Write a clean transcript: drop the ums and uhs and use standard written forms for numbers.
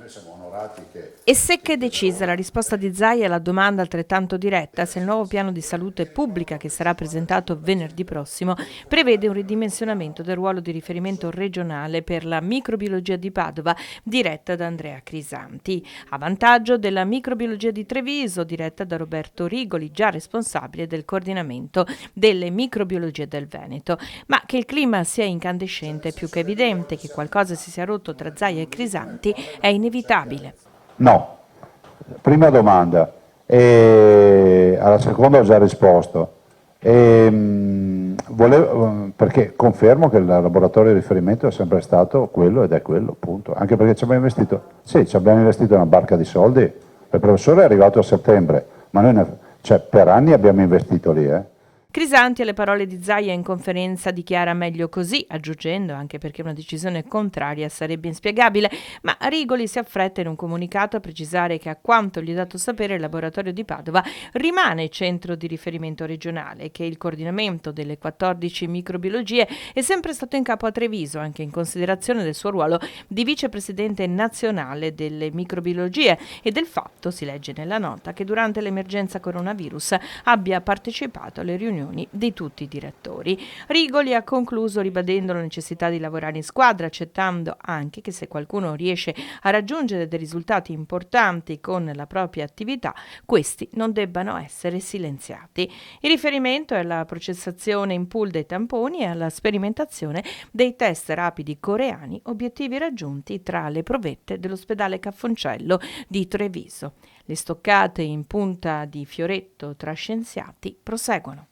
noi siamo onorati che... E secca e decisa la risposta di Zaia alla domanda altrettanto diretta se il nuovo piano di salute pubblica che sarà presentato venerdì prossimo prevede un ridimensionamento del ruolo di riferimento regionale per la microbiologia di Padova diretta da Andrea Crisanti, a vantaggio della microbiologia di Treviso diretta da Roberto Rigoli, già responsabile del coordinamento delle microbiologie del Veneto. Ma che il clima sia incandescente è più che evidente, che qualcosa si sia rotto tra Zaia e Crisanti è inevitabile. No, prima domanda, alla seconda ho già risposto. Perché confermo che il laboratorio di riferimento è sempre stato quello ed è quello, punto. Anche perché ci abbiamo investito, sì, ci abbiamo investito una barca di soldi, il professore è arrivato a settembre, ma noi per anni abbiamo investito lì. Crisanti alle parole di Zaia in conferenza dichiara meglio così, aggiungendo anche perché una decisione contraria sarebbe inspiegabile, ma Rigoli si affretta in un comunicato a precisare che a quanto gli è dato sapere il laboratorio di Padova rimane centro di riferimento regionale, che il coordinamento delle 14 microbiologie è sempre stato in capo a Treviso, anche in considerazione del suo ruolo di vicepresidente nazionale delle microbiologie e del fatto, si legge nella nota, che durante l'emergenza coronavirus abbia partecipato alle riunioni di tutti i direttori. Rigoli ha concluso ribadendo la necessità di lavorare in squadra, accettando anche che se qualcuno riesce a raggiungere dei risultati importanti con la propria attività, questi non debbano essere silenziati. Il riferimento è alla processazione in pool dei tamponi e alla sperimentazione dei test rapidi coreani, obiettivi raggiunti tra le provette dell'ospedale Caffoncello di Treviso. Le stoccate in punta di fioretto tra scienziati proseguono.